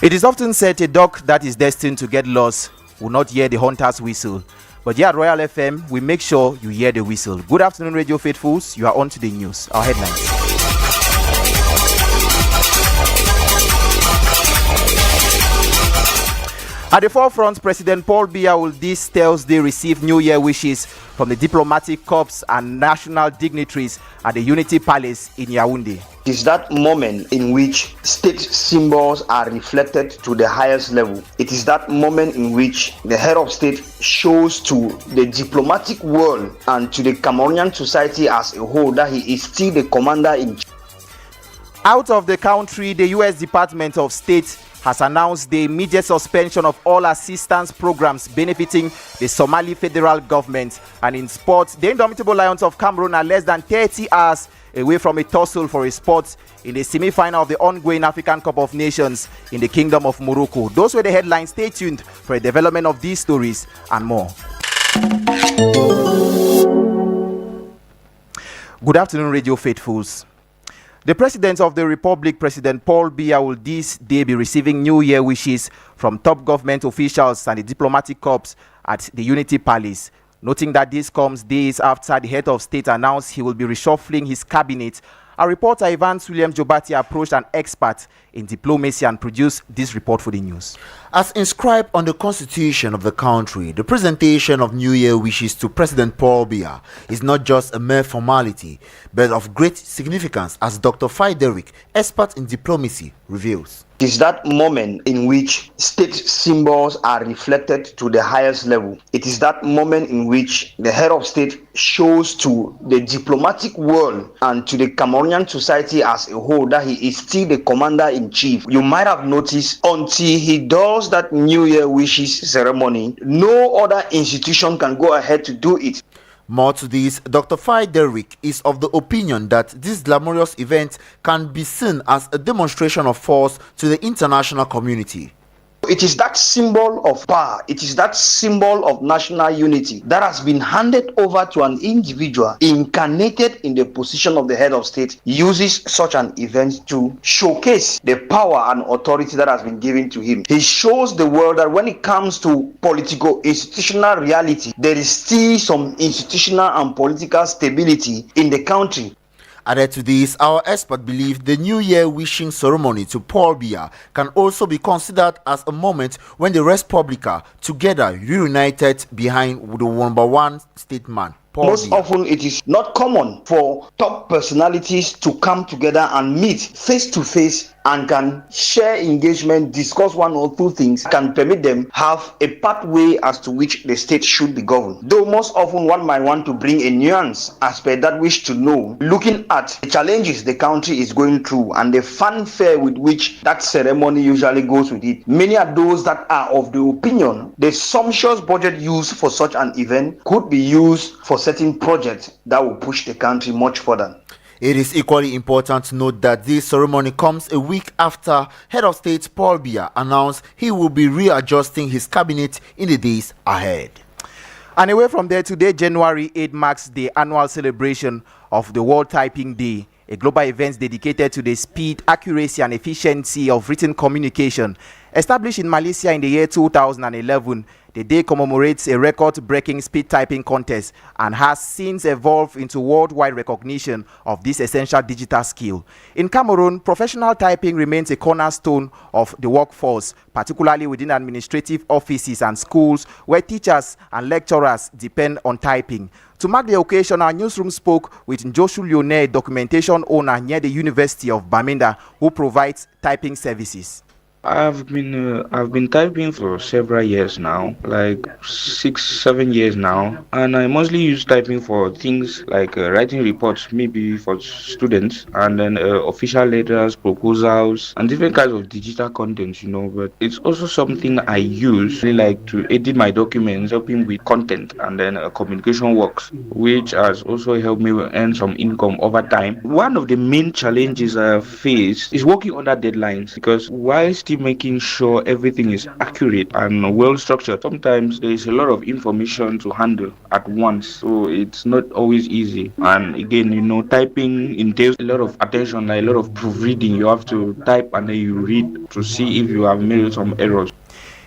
It is often said a dog that is destined to get lost will not hear the hunter's whistle. But here at Royal FM, we make sure you hear the whistle. Good afternoon, Radio Faithfuls. You are on to the news. Our headlines. At the forefront, President Paul Biya will this Thursday receive New Year wishes from the diplomatic corps and national dignitaries at the Unity Palace in Yaoundé. It is that moment in which state symbols are reflected to the highest level. It is that moment in which the head of state shows to the diplomatic world and to the Cameroonian society as a whole that he is still the commander-in-chief. Out of the country, the U.S. Department of State has announced the immediate suspension of all assistance programs benefiting the Somali federal government. And in sports, the Indomitable Lions of Cameroon are less than 30 hours away from a tussle for a spot in the semi-final of the ongoing African Cup of Nations in the Kingdom of Morocco. Those were the headlines. Stay tuned for a development of these stories and more. Good afternoon, Radio Faithfuls. The President of the Republic, President Paul Biya, will this day be receiving New Year wishes from top government officials and the diplomatic corps at the Unity Palace. Noting that this comes days after the head of state announced he will be reshuffling his cabinet, our reporter Evans William Jobati approached an expert in diplomacy and produced this report for the news. As inscribed on the constitution of the country, the presentation of New Year wishes to President Paul Biya is not just a mere formality, but of great significance, as Dr. Fideric, expert in diplomacy, reveals. It is that moment in which state symbols are reflected to the highest level. It is that moment in which the head of state shows to the diplomatic world and to the Cameroonian society as a whole that he is still the commander-in-chief. You might have noticed until he does that New Year wishes ceremony, no other institution can go ahead to do it. More to this, Dr. Fideric is of the opinion that this glamorous event can be seen as a demonstration of force to the international community. It is that symbol of power, it is that symbol of national unity that has been handed over to an individual incarnated in the position of the head of state, uses such an event to showcase the power and authority that has been given to him. He shows the world that when it comes to political institutional reality, there is still some institutional and political stability in the country. Added to this, our expert believes the New Year wishing ceremony to Paul Biya can also be considered as a moment when the Respublica together reunited behind the number one statesman. Most often it is not common for top personalities to come together and meet face to face and can share engagement, discuss one or two things, can permit them have a pathway as to which the state should be governed. Though most often one might want to bring a nuance aspect that wish to know, looking at the challenges the country is going through and the fanfare with which that ceremony usually goes with it. Many are those that are of the opinion the sumptuous budget used for such an event could be used for certain projects that will push the country much further. It is equally important to note that this ceremony comes a week after Head of State Paul Biya announced he will be readjusting his cabinet in the days ahead. And away from there, today, January 8, marks the annual celebration of the World Typing Day, a global event dedicated to the speed, accuracy, and efficiency of written communication. Established in Malaysia in the year 2011, the day commemorates a record-breaking speed typing contest and has since evolved into worldwide recognition of this essential digital skill. In Cameroon, professional typing remains a cornerstone of the workforce, particularly within administrative offices and schools where teachers and lecturers depend on typing. To mark the occasion, our newsroom spoke with Joshua Lionel, documentation owner near the University of Bamenda, who provides typing services. I've been typing for several years now, like 6-7 years now, and I mostly use typing for things like writing reports, maybe for students, and then official letters, proposals, and different kinds of digital content, but it's also something I use like to edit my documents, helping with content, and then communication works, which has also helped me earn some income over time. One of the main challenges I have faced is working under deadlines, because while still keep making sure everything is accurate and well structured. Sometimes there is a lot of information to handle at once, so it's not always easy. And again, typing entails a lot of attention, like a lot of proofreading. You have to type and then you read to see if you have made some errors.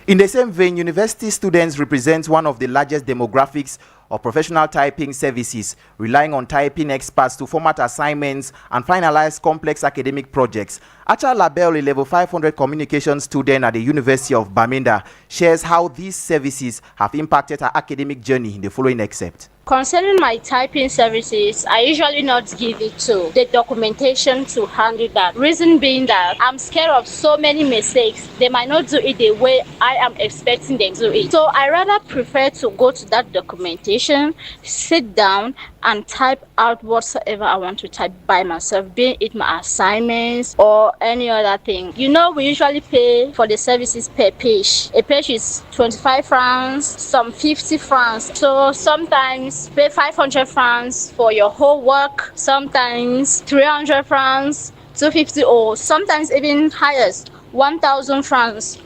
In the same vein, university students represent one of the largest demographics of professional typing services, relying on typing experts to format assignments and finalize complex academic projects. Acha Labelle, a level 500 communication student at the University of Bamenda, shares how these services have impacted her academic journey in the following excerpt. Concerning my typing services, I usually not give it to the documentation to handle that. Reason being that I'm scared of so many mistakes. They might not do it the way I am expecting them to do it. So I rather prefer to go to that documentation, sit down and type out whatsoever I want to type by myself, be it my assignments or any other thing. We usually pay for the services per page. A page is 25 francs, some 50 francs. So sometimes pay 500 francs for your whole work, sometimes 300 francs, 250, or sometimes even highest 1,000 francs.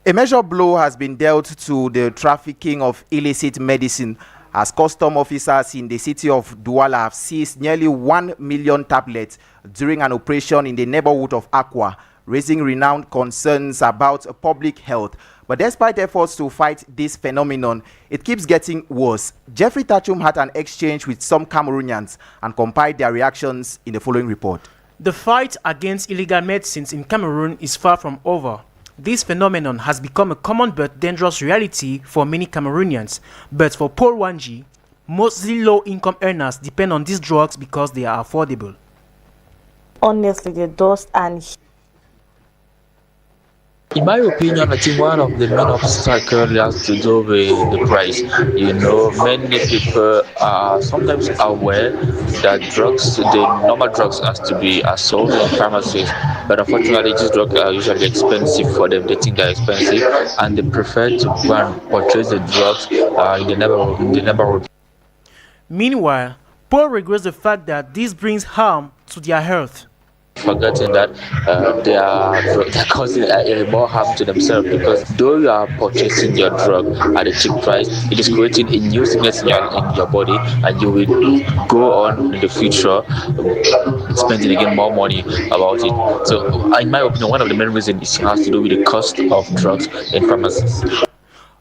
A major blow has been dealt to the trafficking of illicit medicine, as custom officers in the city of Douala have seized nearly 1 million tablets during an operation in the neighborhood of Aqua, raising renowned concerns about public health. But despite efforts to fight this phenomenon, it keeps getting worse. Jeffrey Tachum had an exchange with some Cameroonians and compiled their reactions in the following report. The fight against illegal medicines in Cameroon is far from over. This phenomenon has become a common but dangerous reality for many Cameroonians. But for Paul Wanji, mostly low-income earners depend on these drugs because they are affordable. Honestly, the dust and in my opinion, I think one of the main obstacles has to do with the price. Many people are sometimes aware that the normal drugs has to be sold in pharmacies, but unfortunately these drugs are usually expensive for them. They think they're expensive and they prefer to go and purchase the drugs in the neighborhood. Meanwhile, Paul regrets the fact that this brings harm to their health. Forgetting that they are causing more harm to themselves, because though you are purchasing your drug at a cheap price, it is creating a new sickness in your body, and you will go on in the future spending again more money about it. So in my opinion, one of the main reasons has to do with the cost of drugs in pharmacies.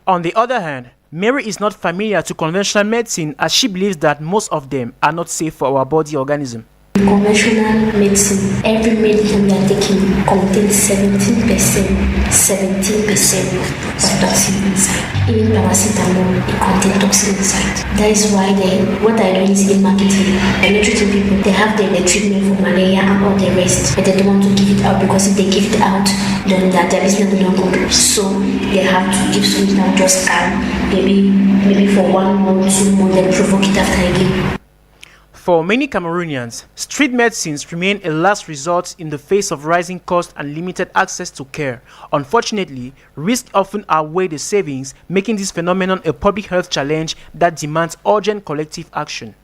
On the other hand, Mary is not familiar to conventional medicine, as she believes that most of them are not safe for our body organism. Conventional medicine, every medicine we are taking contains 17% of toxin inside. Even paracetamol, it contains toxin inside. That is why what I do is in marketing. I'm not treating people. They have the treatment for malaria and all the rest, but they don't want to give it out, because if they give it out, then their business will not go through. So they have to give something out, just maybe for 1 month, 2 months, then provoke it after again. For many Cameroonians, street medicines remain a last resort in the face of rising costs and limited access to care. Unfortunately, risks often outweigh the savings, making this phenomenon a public health challenge that demands urgent collective action.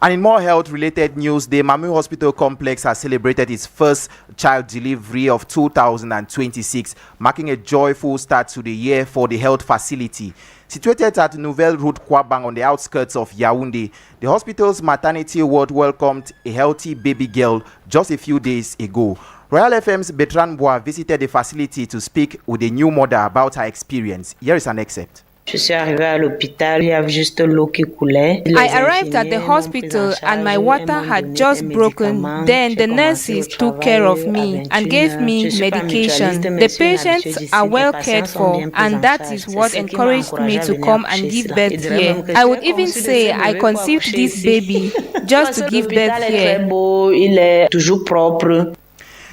And in more health-related news, the Mamu Hospital Complex has celebrated its first child delivery of 2026, marking a joyful start to the year for the health facility. Situated at Nouvelle Route Kwabang on the outskirts of Yaoundé, the hospital's maternity ward welcomed a healthy baby girl just a few days ago. Royal FM's Bertrand Bois visited the facility to speak with a new mother about her experience. Here is an excerpt. Je suis arrivée à l'hôpital, il y avait juste l'eau qui coulait. I arrived at the hospital and my water had just broken. Then the nurses took care of me and gave me medication. The patients are well cared for, and that is what encouraged me to come and give birth here. I would even say I conceived this baby just to give birth here. Il est toujours propre.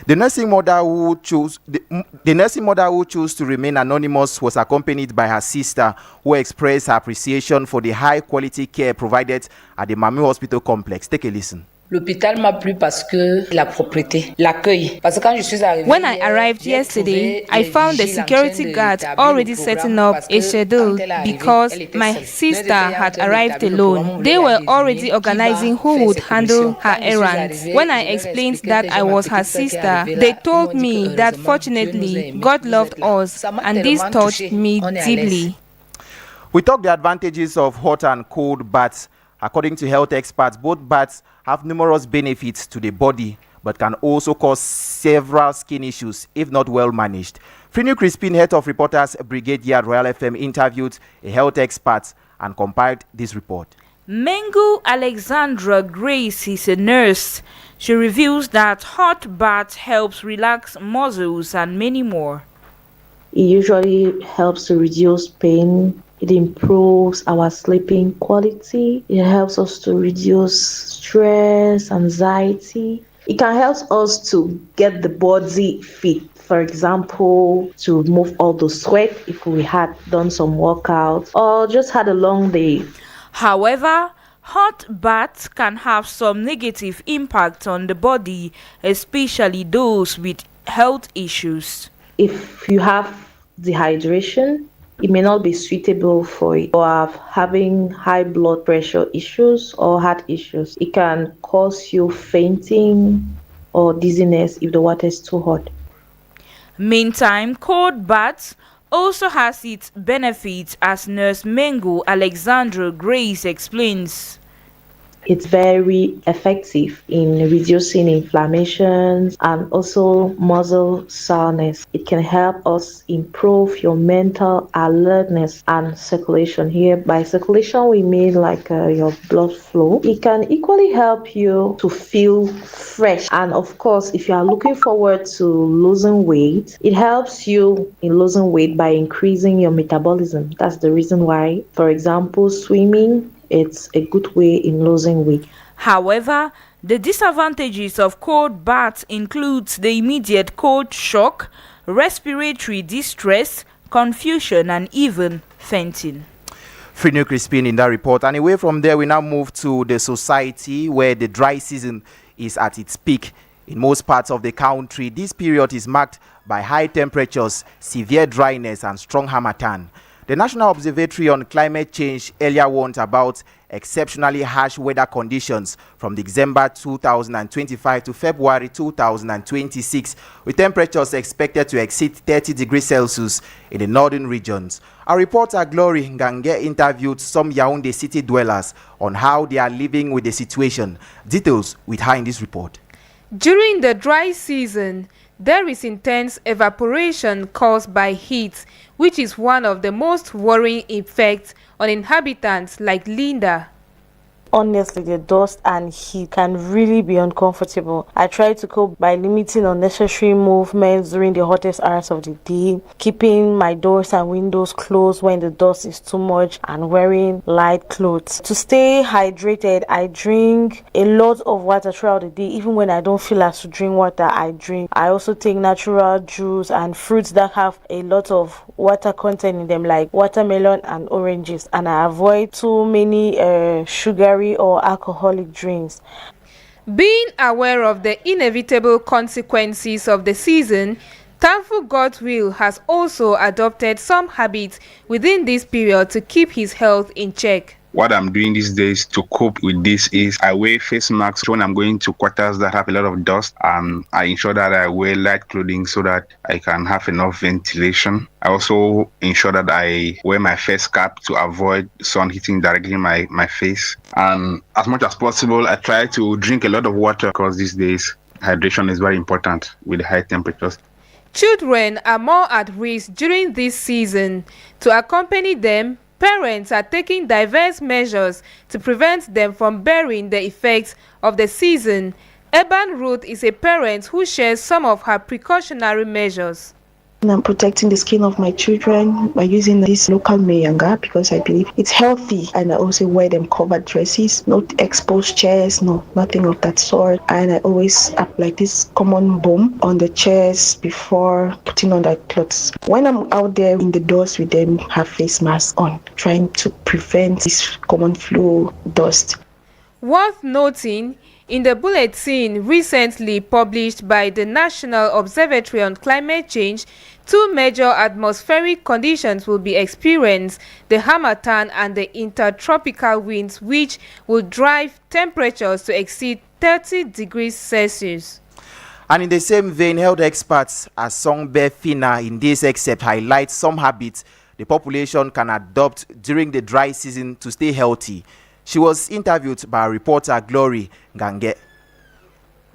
The nursing mother who chose to remain anonymous was accompanied by her sister, who expressed her appreciation for the high quality care provided at the Mamu Hospital Complex. Take a listen. L'hôpital m'a plu parce que la propreté, l'accueil. Parce que quand je suis arrivée When I arrived yesterday, I found the security guards already setting up a schedule because my sister had arrived alone. They were already organizing who would handle her errands. When I explained that I was her sister, they told me that fortunately God loved us, and this touched me deeply. We talk the advantages of hot and cold baths. According to health experts, both baths have numerous benefits to the body, but can also cause several skin issues if not well managed. Frinu Crispin, head of Reporters Brigade here at Royal FM, interviewed a health expert and compiled this report. Mengu Alexandra Grace is a nurse. She reveals that hot bath helps relax muscles and many more. It usually helps to reduce pain. It improves our sleeping quality. It helps us to reduce stress, anxiety. It can help us to get the body fit. For example, to remove all the sweat if we had done some workouts or just had a long day. However, hot baths can have some negative impact on the body, especially those with health issues. If you have dehydration, it may not be suitable for you, or having high blood pressure issues or heart issues. It can cause you fainting or dizziness if the water is too hot. Meantime, cold baths also has its benefits, as Nurse Mengu Alexandra Grace explains. It's very effective in reducing inflammations and also muscle soreness. It can help us improve your mental alertness and circulation. Here, by circulation, we mean like your blood flow. It can equally help you to feel fresh. And of course, if you are looking forward to losing weight, it helps you in losing weight by increasing your metabolism. That's the reason why, for example, swimming, it's a good way in losing weight. However, the disadvantages of cold baths includes the immediate cold shock, respiratory distress, confusion, and even fainting. Frinu Crispin in that report. And away from there, we now move to the society where the dry season is at its peak. In most parts of the country, this period is marked by high temperatures, severe dryness, and strong harmattan. The National Observatory on Climate Change earlier warned about exceptionally harsh weather conditions from December 2025 to February 2026, with temperatures expected to exceed 30 degrees Celsius in the northern regions. Our reporter Glory Ngange interviewed some Yaoundé city dwellers on how they are living with the situation. Details with her in this report. During the dry season, there is intense evaporation caused by heat, which is one of the most worrying effects on inhabitants like Linda. Honestly, the dust and heat can really be uncomfortable. I try to cope by limiting unnecessary movements during the hottest hours of the day, keeping my doors and windows closed when the dust is too much, and wearing light clothes. To stay hydrated, I drink a lot of water throughout the day. Even when I don't feel like to drink water, I drink. I also take natural juice and fruits that have a lot of water content in them, like watermelon and oranges, and I avoid too many sugary or alcoholic drinks. Being aware of the inevitable consequences of the season, Thankful God's Will has also adopted some habits within this period to keep his health in check. What I'm doing these days to cope with this is I wear face masks when I'm going to quarters that have a lot of dust. I ensure that I wear light clothing so that I can have enough ventilation. I also ensure that I wear my face cap to avoid sun hitting directly my face. And as much as possible, I try to drink a lot of water because these days hydration is very important with the high temperatures. Children are more at risk during this season. To accompany them, parents are taking diverse measures to prevent them from bearing the effects of the season. Eban Ruth is a parent who shares some of her precautionary measures. I'm protecting the skin of my children by using this local mayanga because I believe it's healthy, and I also wear them covered dresses, not exposed chairs, nothing of that sort. And I always apply this common balm on the chairs before putting on the clothes. When I'm out there in the doors with them, have face masks on, trying to prevent this common flu dust. Worth noting, In the bulletin recently published by the National Observatory on Climate Change, 2 major atmospheric conditions will be experienced: the harmattan and the intertropical winds, which will drive temperatures to exceed 30 degrees Celsius. And in the same vein, health experts as Songbe Fina in this excerpt highlight some habits the population can adopt during the dry season to stay healthy. She was interviewed by reporter Glory Gange.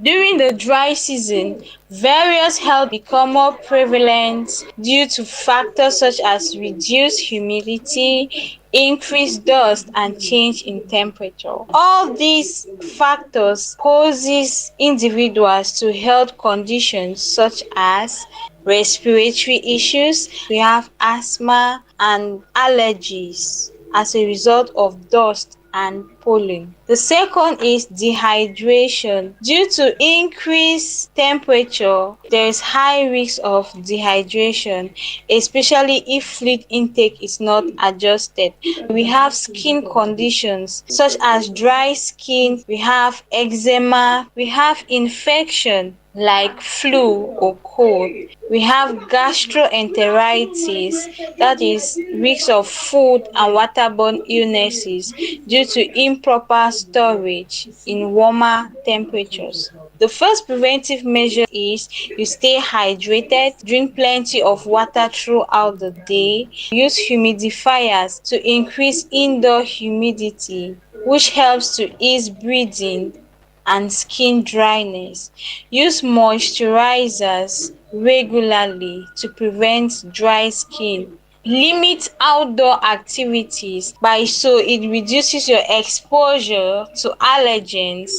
During the dry season, various health become more prevalent due to factors such as reduced humidity, increased dust, and change in temperature. All these factors causes individuals to health conditions such as respiratory issues. We have asthma and allergies as a result of dust and pollen. The second is dehydration. Due to increased temperature, there is high risk of dehydration, especially if fluid intake is not adjusted. We have skin conditions such as dry skin, we have eczema, we have infection like flu or cold. We have gastroenteritis, that is risks of food and waterborne illnesses due to improper storage in warmer temperatures. The first preventive measure is you stay hydrated, drink plenty of water throughout the day, use humidifiers to increase indoor humidity, which helps to ease breathing and skin dryness. Use moisturizers regularly to prevent dry skin. Limit outdoor activities by so it reduces your exposure to allergens.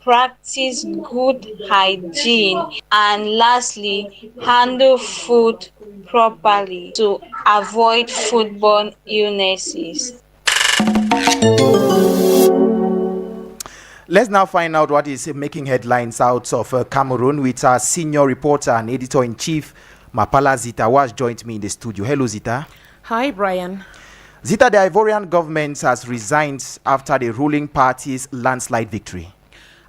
Practice good hygiene, and lastly, handle food properly to avoid foodborne illnesses. Let's now find out what is making headlines out of Cameroon with our senior reporter and editor-in-chief, Mapala Zita, who has joined me in the studio. Hello, Zita. Hi, Brian. Zita, the Ivorian government has resigned after the ruling party's landslide victory.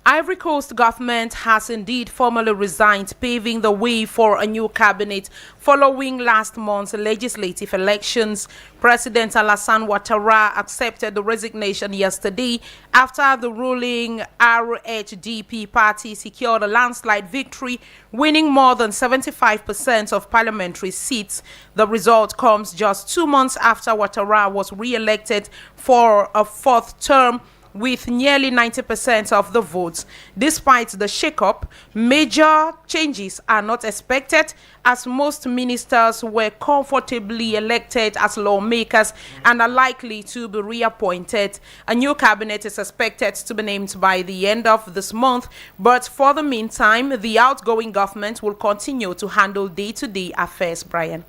Ivory Coast government has indeed formally resigned, paving the way for a new cabinet following last month's legislative elections. President Alassane Ouattara accepted the resignation yesterday after the ruling RHDP party secured a landslide victory, winning more than 75% of parliamentary seats. The result comes just 2 months after Ouattara was re-elected for a 4th term with nearly 90% of the votes. Despite the shake-up, major changes are not expected as most ministers were comfortably elected as lawmakers and are likely to be reappointed. A new cabinet is expected to be named by the end of this month, but for the meantime, the outgoing government will continue to handle day-to-day affairs, Brian.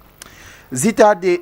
Zita,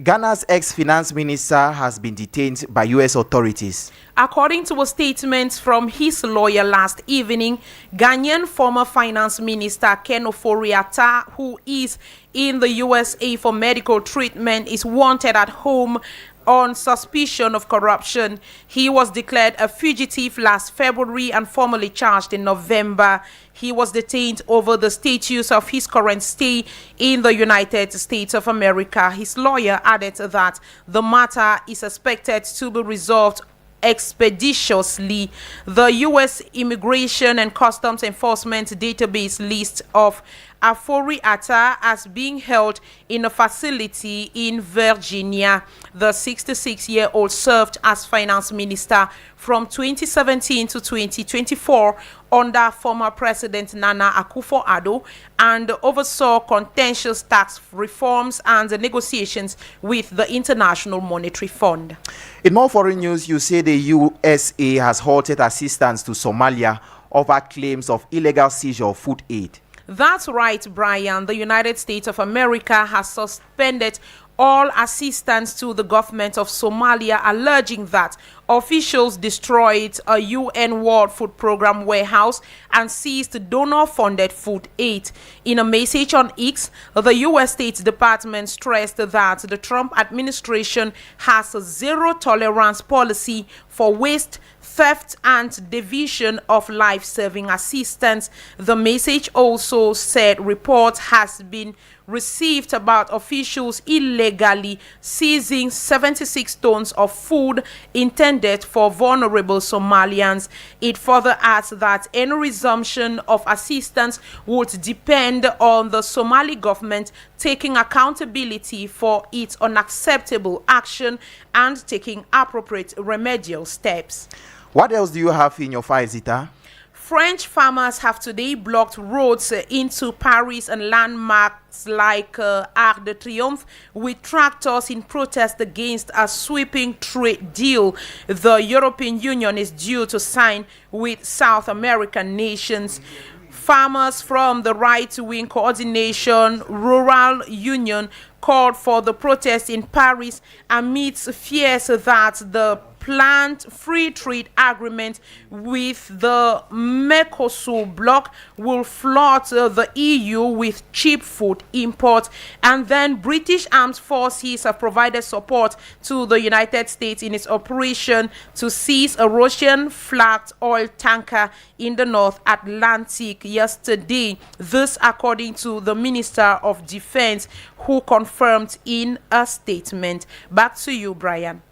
Ghana's ex-finance minister has been detained by U.S. authorities. According to a statement from his lawyer last evening, Ghanaian former finance minister Ken Ofori-Atta, who is in the USA for medical treatment, is wanted at home on suspicion of corruption. He was declared a fugitive last February and formally charged in November. He was detained over the status of his current stay in the United States of America. His lawyer added that the matter is expected to be resolved expeditiously. The U.S. Immigration and Customs Enforcement database list of Ofori-Atta as being held in a facility in Virginia. The 66-year-old served as finance minister from 2017 to 2024 under former President Nana Akufo-Addo and oversaw contentious tax reforms and the negotiations with the International Monetary Fund. In more foreign news, you say the USA has halted assistance to Somalia over claims of illegal seizure of food aid. That's right, Brian. The United States of America has suspended all assistance to the government of Somalia, alleging that officials destroyed a UN World Food Programme warehouse and seized donor-funded food aid. In a message on X, the U.S. State Department stressed that the Trump administration has a zero-tolerance policy for waste, theft, and division of life-saving assistance. The message also said reports has been received about officials illegally seizing 76 tons of food intended for vulnerable Somalians. It further adds that any resumption of assistance would depend on the Somali government taking accountability for its unacceptable action and taking appropriate remedial steps. What else do you have in your file, Zita? French farmers have today blocked roads into Paris and landmarks like Arc de Triomphe with tractors in protest against a sweeping trade deal the European Union is due to sign with South American nations. Farmers from the right-wing coordination Rural Union called for the protest in Paris amidst fears that the planned free trade agreement with the Mercosur bloc will flood the EU with cheap food imports. And then British armed forces have provided support to the United States in its operation to seize a Russian-flagged oil tanker in the North Atlantic yesterday. This according to the Minister of Defense, who confirmed in a statement. Back to you, Brian.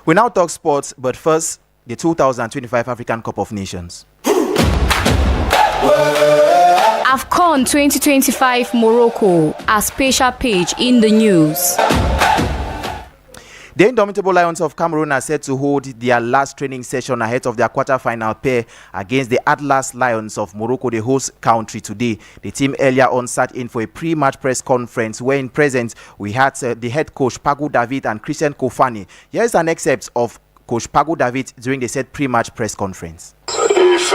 We now talk sports, but first, the 2025 African Cup of Nations. AFCON 2025 Morocco, a special page in the news. The indomitable Lions of Cameroon are set to hold their last training session ahead of their quarter-final pair against the Atlas Lions of Morocco, the host country, today. The team earlier on sat in for a pre-match press conference where in presence we had the head coach Pago David and Christian Kofani. Here is an excerpt of Coach Pago David during the said pre-match press conference. If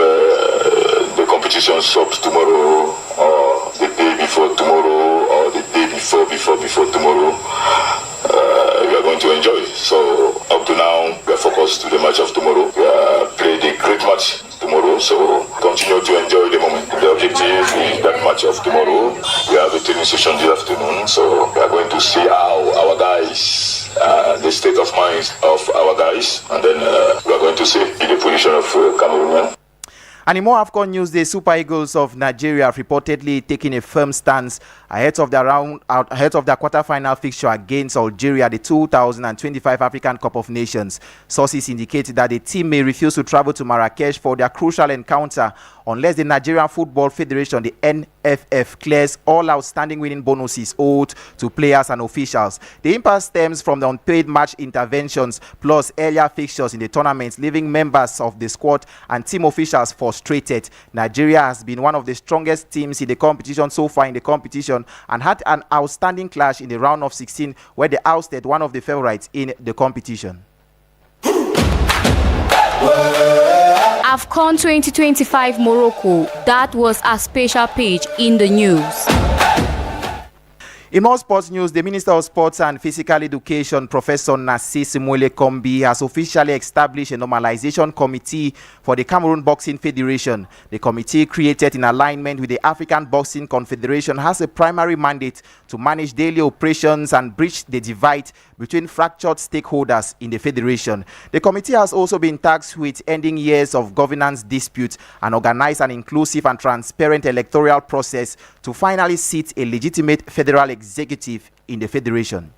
the competition stops tomorrow or the day before tomorrow or the day before tomorrow, we are going to enjoy. So up to now, we are focused to the match of tomorrow. We are playing a great match tomorrow, so continue to enjoy the moment. The objective is that match of tomorrow. We have a training session this afternoon, so we are going to see how our guys, the state of mind of our guys, and then we are going to see the position of Cameroon. And in more AFCON news, the Super Eagles of Nigeria have reportedly taken a firm stance ahead of their quarter-final fixture against Algeria, the 2025 African Cup of Nations. Sources indicate that the team may refuse to travel to Marrakesh for their crucial encounter unless the Nigerian Football Federation, the NFF, clears all outstanding winning bonuses owed to players and officials. The impasse stems from the unpaid match interventions plus earlier fixtures in the tournament, leaving members of the squad and team officials frustrated. Nigeria has been one of the strongest teams in the competition so far in the competition and had an outstanding clash in the round of 16 where they ousted one of the favorites in the competition. AFCON 2025 Morocco, that was a special page in the news. In more sports news, the Minister of Sports and Physical Education, Professor Narcisse Mwele Kombi, has officially established a normalization committee for the Cameroon Boxing Federation. The committee, created in alignment with the African Boxing Confederation, has a primary mandate to manage daily operations and bridge the divide between fractured stakeholders in the federation. The committee has also been tasked with ending years of governance disputes and organize an inclusive and transparent electoral process to finally seat a legitimate federal executive in the federation.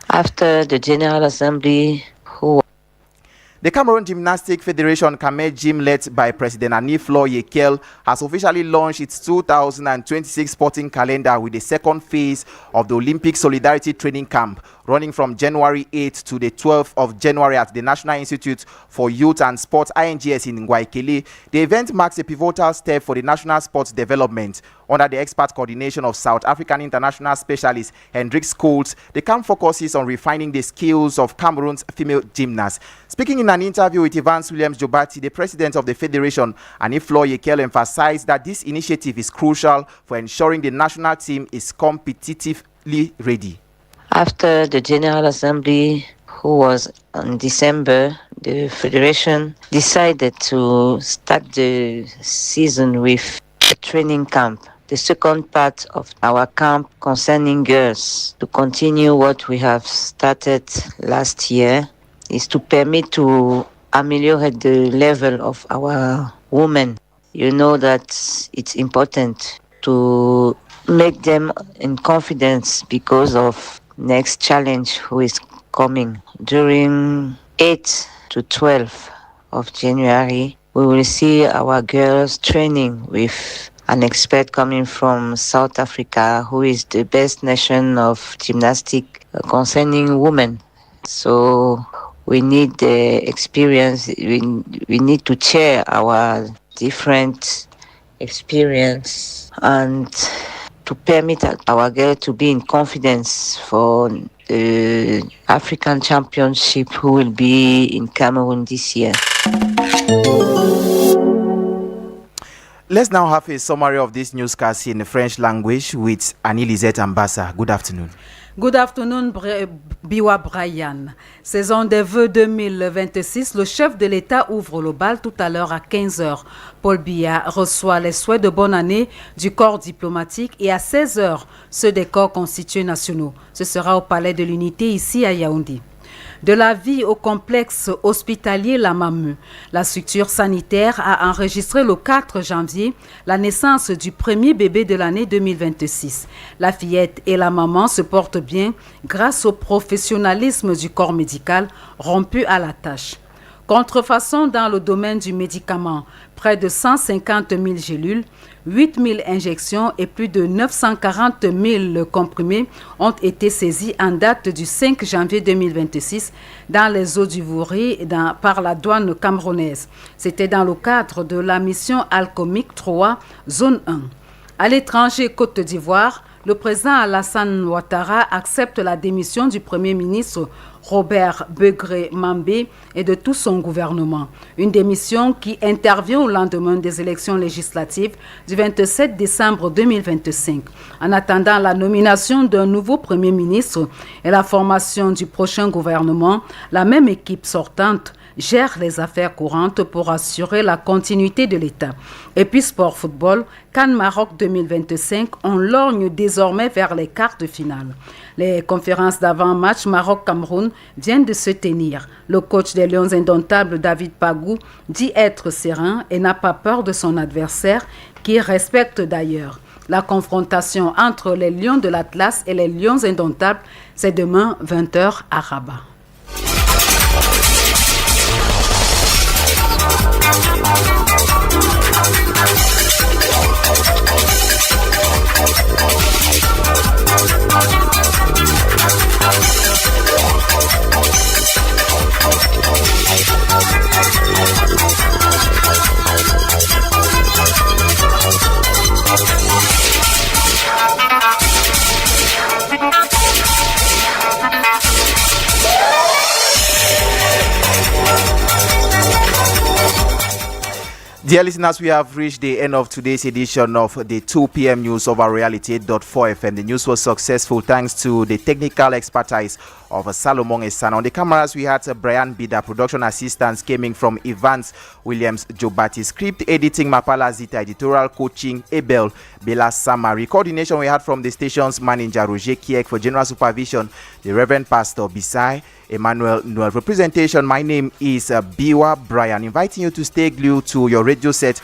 After the General Assembly, the Cameroon Gymnastic Federation, Camet Gym, led by President Aniflo Yekel, has officially launched its 2026 sporting calendar with the second phase of the Olympic Solidarity Training Camp, running from January 8th to the 12th of January at the National Institute for Youth and Sports, INGS, in Ngwaikele. The event marks a pivotal step for the national sports development. Under the expert coordination of South African international specialist Hendrik Scholes, the camp focuses on refining the skills of Cameroon's female gymnasts. Speaking in an interview with Evans Williams Jobati, the president of the Federation, Aniflo Yekel emphasized that this initiative is crucial for ensuring the national team is competitively ready. After the General Assembly, who was in December, the Federation decided to start the season with a training camp. The second part of our camp concerning girls, to continue what we have started last year, is to permit to ameliorate the level of our women. You know that it's important to make them in confidence because of next challenge who is coming. During 8 to 12 of January, we will see our girls training with an expert coming from South Africa, who is the best nation of gymnastics concerning women. So we need the experience. We need to share our different experience and to permit our girls to be in confidence for the African Championship who will be in Cameroon this year. Let's now have a summary of this newscast in the French language with Annie-Lisette Ambassa. Good afternoon. Good afternoon, Biwa Brian. Saison des vœux 2026, le chef de l'État ouvre le bal tout à l'heure à 15h. Paul Biya reçoit les souhaits de bonne année du corps diplomatique et à 16h, ceux des corps constitués nationaux. Ce sera au Palais de l'Unité ici à Yaoundé. De la vie au complexe hospitalier La Mamu, la structure sanitaire a enregistré le 4 janvier la naissance du premier bébé de l'année 2026. La fillette et la maman se portent bien grâce au professionnalisme du corps médical rompu à la tâche. Contrefaçon dans le domaine du médicament, près de 150 000 gélules, 8 000 injections et plus de 940 000 comprimés ont été saisis en date du 5 janvier 2026 dans les eaux du Vouri par la douane camerounaise. C'était dans le cadre de la mission Alcomique 3, zone 1. À l'étranger, Côte d'Ivoire, le président Alassane Ouattara accepte la démission du Premier ministre Robert Begré-Mambé et de tout son gouvernement. Une démission qui intervient au lendemain des élections législatives du 27 décembre 2025. En attendant la nomination d'un nouveau Premier ministre et la formation du prochain gouvernement, la même équipe sortante gère les affaires courantes pour assurer la continuité de l'État. Et puis sport football, CAN Maroc 2025, on lorgne désormais vers les quarts de finale. Les conférences d'avant-match Maroc-Cameroun viennent de se tenir. Le coach des Lions indomptables, David Pagou, dit être serein et n'a pas peur de son adversaire, qu'il respecte d'ailleurs. La confrontation entre les Lions de l'Atlas et les Lions indomptables, c'est demain 20h à Rabat. Dear listeners, we have reached the end of today's edition of the 2 p.m. news over Reality 8.4 FM. The news was successful thanks to the technical expertise of Salomon Esan. On the cameras, we had Brian Bida. Production assistants came in from Evans Williams Jobati. Script editing, Mapala Zita. Editorial coaching, Abel Bela Samari. Coordination, we had from the station's manager, Roger Kiek. For general supervision, the Reverend Pastor Bisai Emmanuel Noel. Representation, my name is Biwa Brian. Inviting you to stay glued to your radio set